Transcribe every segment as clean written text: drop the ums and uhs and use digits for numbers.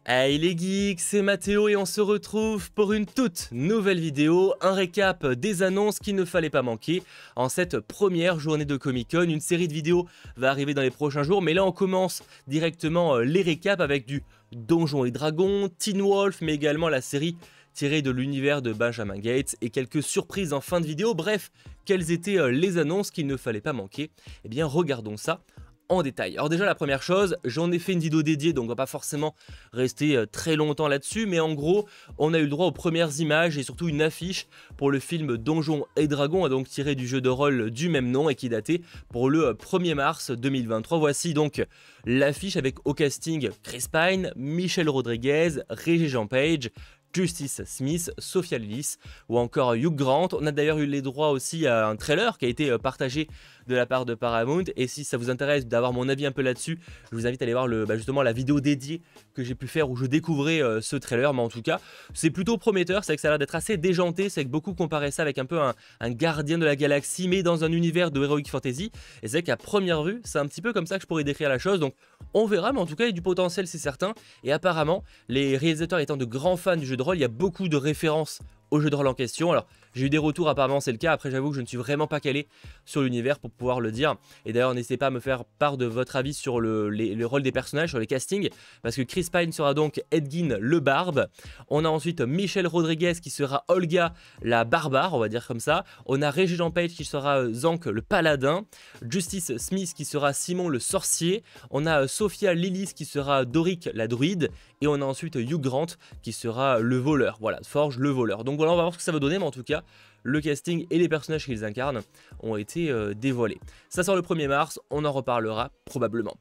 Hey les geeks, c'est Mathéo et on se retrouve pour une toute nouvelle vidéo, un récap des annonces qu'il ne fallait pas manquer en cette première journée de Comic Con. Une série de vidéos va arriver dans les prochains jours, mais là on commence directement les récaps avec du Donjons et Dragons, Teen Wolf, mais également la série tirée de l'univers de Benjamin Gates et quelques surprises en fin de vidéo. Bref, quelles étaient les annonces qu'il ne fallait pas manquer? Eh bien regardons ça en détail. Alors déjà la première chose, j'en ai fait une vidéo dédiée donc on va pas forcément rester très longtemps là-dessus, mais en gros on a eu le droit aux premières images et surtout une affiche pour le film Donjons et Dragons, donc tiré du jeu de rôle du même nom et qui est daté pour le 1er mars 2023. Voici donc l'affiche avec au casting Chris Pine, Michelle Rodriguez, Regé-Jean Page, Justice Smith, Sophia Lillis ou encore Hugh Grant. On a d'ailleurs eu les droits aussi à un trailer qui a été partagé de la part de Paramount, et si ça vous intéresse d'avoir mon avis un peu là-dessus, je vous invite à aller voir justement la vidéo dédiée que j'ai pu faire où je découvrais ce trailer. Mais en tout cas c'est plutôt prometteur, c'est que ça a l'air d'être assez déjanté, c'est que beaucoup comparaient ça avec un peu un gardien de la galaxie mais dans un univers de heroic fantasy, et c'est vrai qu'à première vue c'est un petit peu comme ça que je pourrais décrire la chose, donc on verra, mais en tout cas il y a du potentiel, c'est certain. Et apparemment les réalisateurs étant de grands fans du jeu de rôle, il y a beaucoup de références au jeu de rôle en question. Alors j'ai eu des retours, apparemment c'est le cas, après j'avoue que je ne suis vraiment pas calé sur l'univers pour pouvoir le dire, et d'ailleurs n'hésitez pas à me faire part de votre avis sur le rôle des personnages, sur les castings, parce que Chris Pine sera donc Edgin le barbe, on a ensuite Michelle Rodriguez qui sera Olga la barbare, on va dire comme ça, on a Regé-Jean Page qui sera Zank le paladin, Justice Smith qui sera Simon le sorcier, on a Sophia Lillis qui sera Doric la druide, et on a ensuite Hugh Grant qui sera le voleur, voilà, Forge le voleur. Donc voilà, on va voir ce que ça va donner, mais en tout cas le casting et les personnages qu'ils incarnent ont été dévoilés. Ça sort le 1er mars, on en reparlera probablement.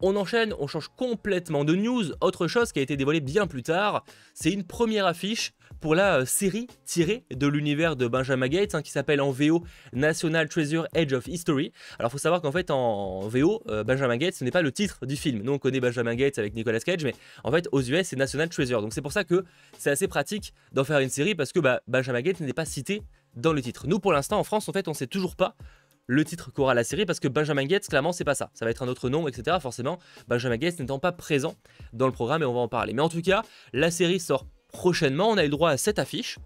On enchaîne, on change complètement de news. Autre chose qui a été dévoilée bien plus tard, c'est une première affiche pour la série tirée de l'univers de Benjamin Gates, qui s'appelle en VO National Treasure Edge of History. Alors il faut savoir qu'en fait en VO, Benjamin Gates ce n'est pas le titre du film. Nous on connaît Benjamin Gates avec Nicolas Cage, mais en fait aux US c'est National Treasure. Donc c'est pour ça que c'est assez pratique d'en faire une série, parce que Benjamin Gates n'est pas cité dans le titre. Nous pour l'instant en France en fait on sait toujours pas le titre qu'aura la série, parce que Benjamin Gates clairement c'est pas ça, ça va être un autre nom, etc. Forcément Benjamin Gates n'étant pas présent dans le programme, et on va en parler. Mais en tout cas la série sort prochainement, on a eu le droit à cette affiche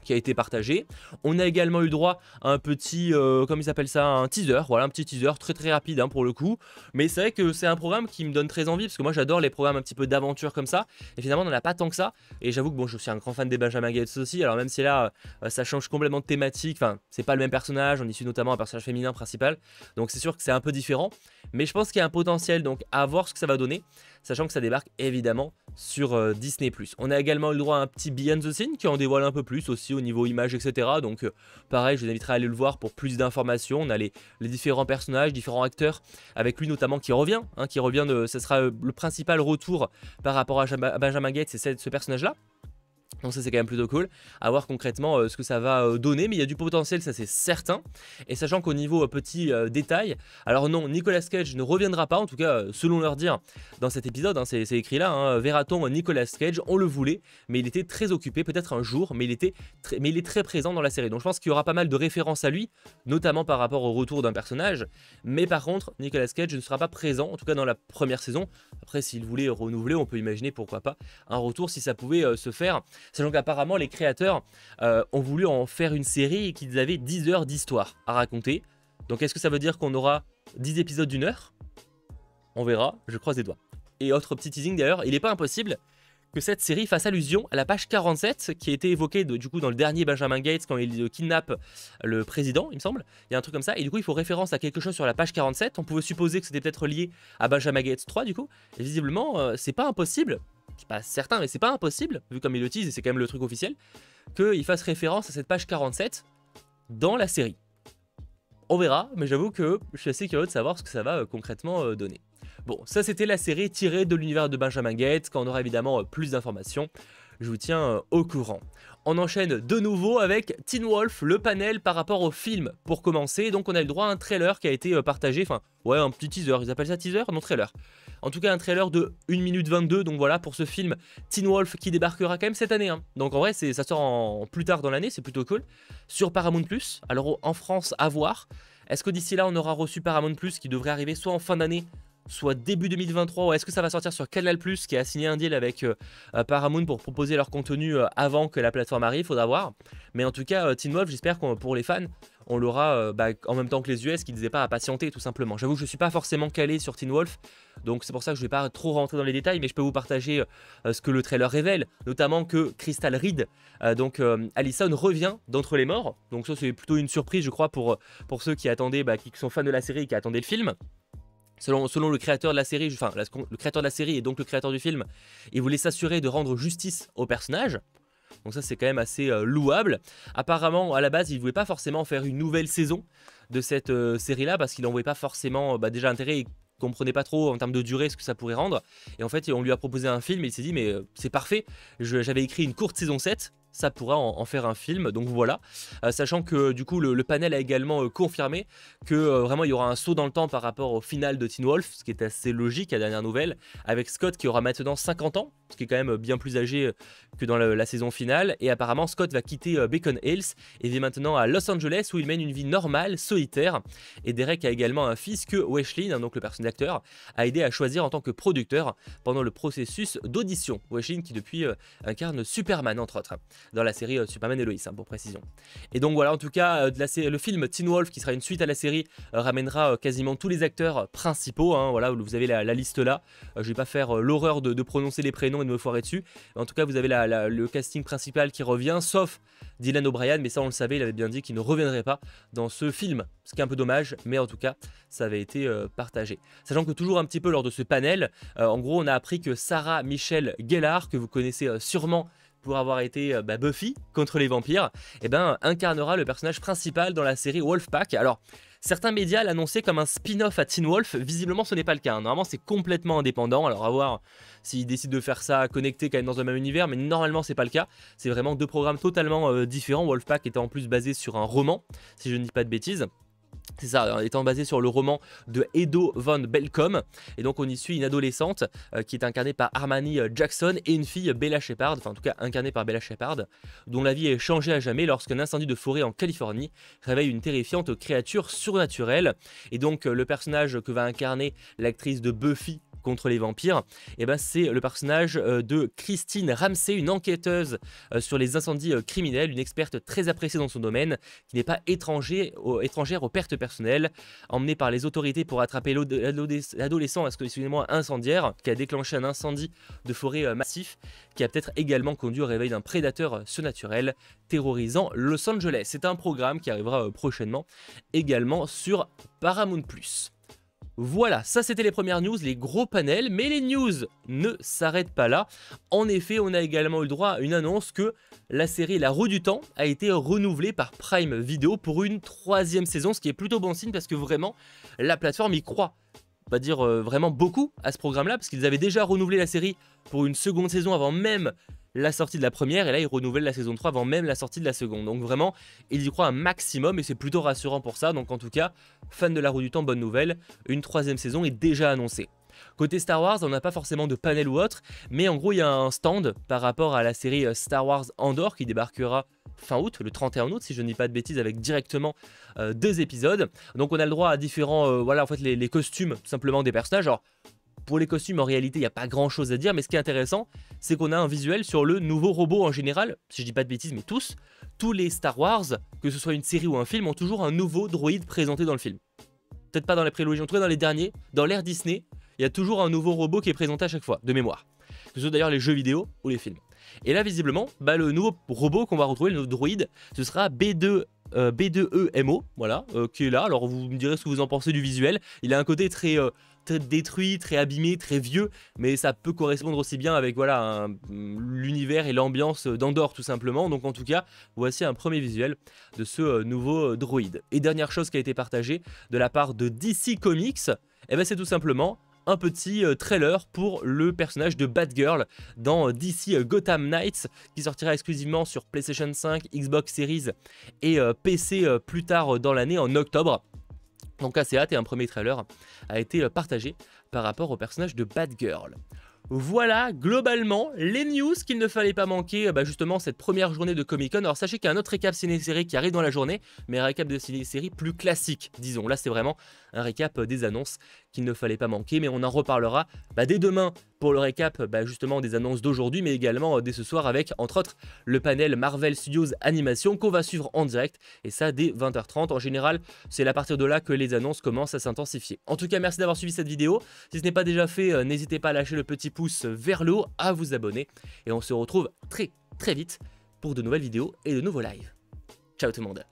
qui a été partagé. On a également eu droit à un petit, comment ils appellent ça, un teaser, voilà, un petit teaser très rapide pour le coup, mais c'est vrai que c'est un programme qui me donne très envie, parce que moi j'adore les programmes un petit peu d'aventure comme ça, et finalement on n'en a pas tant que ça, et j'avoue que bon, je suis un grand fan des Benjamin Gates aussi, alors même si là ça change complètement de thématique, enfin c'est pas le même personnage, on y suit notamment un personnage féminin principal, donc c'est sûr que c'est un peu différent, mais je pense qu'il y a un potentiel, donc à voir ce que ça va donner, sachant que ça débarque évidemment sur Disney+. On a également eu le droit à un petit behind the scene qui en dévoile un peu plus aussi au niveau image, etc. Donc pareil, je vous inviterai à aller le voir pour plus d'informations. On a les différents personnages, différents acteurs, avec lui notamment qui revient, ce sera le principal retour par rapport à Benjamin Gates, c'est ce personnage-là. Donc ça c'est quand même plutôt cool, à voir concrètement ce que ça va donner, mais il y a du potentiel, ça c'est certain. Et sachant qu'au niveau petit détail, alors non, Nicolas Cage ne reviendra pas, en tout cas selon leur dire dans cet épisode, c'est écrit là, verra-t-on Nicolas Cage, on le voulait, mais il était très occupé, peut-être un jour, mais il est très présent dans la série. Donc je pense qu'il y aura pas mal de références à lui, notamment par rapport au retour d'un personnage, mais par contre Nicolas Cage ne sera pas présent, en tout cas dans la première saison. Après s'il voulait renouveler, on peut imaginer pourquoi pas un retour si ça pouvait se faire. Sachant qu'apparemment les créateurs ont voulu en faire une série et qu'ils avaient 10 heures d'histoire à raconter. Donc est-ce que ça veut dire qu'on aura 10 épisodes d'une heure? On verra, je croise les doigts. Et autre petit teasing d'ailleurs, il n'est pas impossible que cette série fasse allusion à la page 47 qui a été évoquée du coup dans le dernier Benjamin Gates quand il kidnappe le président, il me semble. Il y a un truc comme ça, et du coup il faut référence à quelque chose sur la page 47. On pouvait supposer que c'était peut-être lié à Benjamin Gates 3 du coup, et visiblement c'est pas impossible. C'est pas certain, mais c'est pas impossible, vu comme il le tease, et c'est quand même le truc officiel, qu'il fasse référence à cette page 47 dans la série. On verra, mais j'avoue que je suis assez curieux de savoir ce que ça va concrètement donner. Bon, ça c'était la série tirée de l'univers de Benjamin Gates. Quand on aura évidemment plus d'informations, je vous tiens au courant. On enchaîne de nouveau avec Teen Wolf, le panel par rapport au film pour commencer. Donc on a eu le droit à un trailer qui a été partagé, enfin ouais, un petit teaser, ils appellent ça teaser? Non, trailer. En tout cas un trailer de 1 minute 22, donc voilà pour ce film Teen Wolf qui débarquera quand même cette année. Donc en vrai ça sort plus tard dans l'année, c'est plutôt cool. Sur Paramount+, alors en France à voir. Est-ce que d'ici là on aura reçu Paramount+, qui devrait arriver soit en fin d'année, soit début 2023, ou est-ce que ça va sortir sur Canal+, qui a signé un deal avec Paramount pour proposer leur contenu avant que la plateforme arrive, faudra voir. Mais en tout cas, Teen Wolf, j'espère que pour les fans, on l'aura en même temps que les US, qui ne disaient pas à patienter tout simplement. J'avoue que je ne suis pas forcément calé sur Teen Wolf, donc c'est pour ça que je ne vais pas trop rentrer dans les détails, mais je peux vous partager ce que le trailer révèle, notamment que Crystal Reed, Allison, revient d'entre les morts. Donc ça c'est plutôt une surprise je crois pour ceux qui attendaient, qui sont fans de la série et qui attendaient le film. Selon le créateur de la série, enfin le créateur de la série et donc le créateur du film, il voulait s'assurer de rendre justice au personnage. Donc ça c'est quand même assez louable. Apparemment à la base il ne voulait pas forcément faire une nouvelle saison de cette série là parce qu'il n'en voyait pas forcément déjà intérêt et comprenait pas trop en termes de durée ce que ça pourrait rendre. Et en fait on lui a proposé un film et il s'est dit mais c'est parfait, j'avais écrit une courte saison 7, ça pourra en faire un film, donc voilà. Sachant que du coup le panel a également confirmé que vraiment il y aura un saut dans le temps par rapport au final de Teen Wolf, ce qui est assez logique à la dernière nouvelle, avec Scott qui aura maintenant 50 ans, ce qui est quand même bien plus âgé que dans la saison finale, et apparemment Scott va quitter Beacon Hills et vit maintenant à Los Angeles où il mène une vie normale, solitaire, et Derek a également un fils que Wesley, donc le personnage d'acteur, a aidé à choisir en tant que producteur pendant le processus d'audition. Wesley qui depuis incarne Superman entre autres, dans la série Superman et Lois pour précision. Et donc voilà, en tout cas le film Teen Wolf qui sera une suite à la série ramènera quasiment tous les acteurs principaux, voilà, vous avez la liste là. Je vais pas faire l'horreur de prononcer les prénoms et de me foirer dessus. En tout cas vous avez le casting principal qui revient, sauf Dylan O'Brien, mais ça on le savait, il avait bien dit qu'il ne reviendrait pas dans ce film, ce qui est un peu dommage, mais en tout cas ça avait été partagé. Sachant que toujours un petit peu lors de ce panel, en gros on a appris que Sarah Michelle Gellar, que vous connaissez sûrement pour avoir été Buffy contre les vampires, incarnera le personnage principal dans la série Wolfpack. Alors, certains médias l'annonçaient comme un spin-off à Teen Wolf, visiblement ce n'est pas le cas. Normalement c'est complètement indépendant, alors à voir s'ils décident de faire ça connecté quand même dans un même univers, mais normalement c'est pas le cas. C'est vraiment deux programmes totalement différents, Wolfpack étant en plus basé sur un roman, si je ne dis pas de bêtises. C'est ça, étant basé sur le roman de Edo von Belcom. Et donc on y suit une adolescente qui est incarnée par Armani Jackson et une fille Bella Shepard, enfin en tout cas incarnée par Bella Shepard, dont la vie est changée à jamais lorsqu'un incendie de forêt en Californie réveille une terrifiante créature surnaturelle. Et donc le personnage que va incarner l'actrice de Buffy contre les vampires, c'est le personnage de Christine Ramsey, une enquêteuse sur les incendies criminels, une experte très appréciée dans son domaine, qui n'est pas étrangère aux pertes personnelles, emmenée par les autorités pour attraper l'adolescent incendiaire qui a déclenché un incendie de forêt massif, qui a peut-être également conduit au réveil d'un prédateur surnaturel terrorisant Los Angeles. C'est un programme qui arrivera prochainement également sur Paramount+. Voilà, ça c'était les premières news, les gros panels, mais les news ne s'arrêtent pas là. En effet, on a également eu le droit à une annonce que la série La Roue du Temps a été renouvelée par Prime Video pour une 3e saison, ce qui est plutôt bon signe parce que vraiment, la plateforme y croit. On va dire vraiment beaucoup à ce programme-là, parce qu'ils avaient déjà renouvelé la série pour une seconde saison avant même la sortie de la première, et là ils renouvellent la saison 3 avant même la sortie de la seconde. Donc vraiment, ils y croient un maximum et c'est plutôt rassurant pour ça. Donc en tout cas, fans de La Roue du Temps, bonne nouvelle, une 3e saison est déjà annoncée. Côté Star Wars, on n'a pas forcément de panel ou autre, mais en gros il y a un stand par rapport à la série Star Wars Andor qui débarquera fin août, le 31 août si je ne dis pas de bêtises, avec directement 2 épisodes. Donc on a le droit à différents, voilà en fait les costumes tout simplement des personnages. Alors, pour les costumes, en réalité, il n'y a pas grand chose à dire, mais ce qui est intéressant, c'est qu'on a un visuel sur le nouveau robot en général, si je dis pas de bêtises, mais tous les Star Wars, que ce soit une série ou un film, ont toujours un nouveau droïde présenté dans le film. Peut-être pas dans les prélogies, en tout cas dans les derniers, dans l'ère Disney, il y a toujours un nouveau robot qui est présenté à chaque fois, de mémoire. Que ce soit d'ailleurs les jeux vidéo ou les films. Et là, visiblement, le nouveau robot qu'on va retrouver, le nouveau droïde, ce sera B2EMO, voilà, qui est là. Alors vous me direz ce que vous en pensez du visuel. Il a un côté très détruit, très abîmé, très vieux, mais ça peut correspondre aussi bien avec voilà l'univers et l'ambiance d'Andor tout simplement. Donc en tout cas, voici un premier visuel de ce nouveau droïde. Et dernière chose qui a été partagée de la part de DC Comics, c'est tout simplement un petit trailer pour le personnage de Batgirl dans DC Gotham Knights qui sortira exclusivement sur PlayStation 5, Xbox Series et PC plus tard dans l'année en octobre. Donc assez hâte, et un premier trailer a été partagé par rapport au personnage de Batgirl. Voilà globalement les news qu'il ne fallait pas manquer justement cette première journée de Comic Con. Alors sachez qu'il y a un autre récap ciné-série qui arrive dans la journée, mais un récap de ciné-série plus classique, disons. Là c'est vraiment un récap des annonces qu'il ne fallait pas manquer, mais on en reparlera dès demain pour le récap justement des annonces d'aujourd'hui, mais également dès ce soir avec entre autres le panel Marvel Studios Animation qu'on va suivre en direct, et ça dès 20h30. En général, c'est à partir de là que les annonces commencent à s'intensifier. En tout cas, merci d'avoir suivi cette vidéo. Si ce n'est pas déjà fait, n'hésitez pas à lâcher le petit pouce vers le haut, à vous abonner, et on se retrouve très vite pour de nouvelles vidéos et de nouveaux lives. Ciao tout le monde.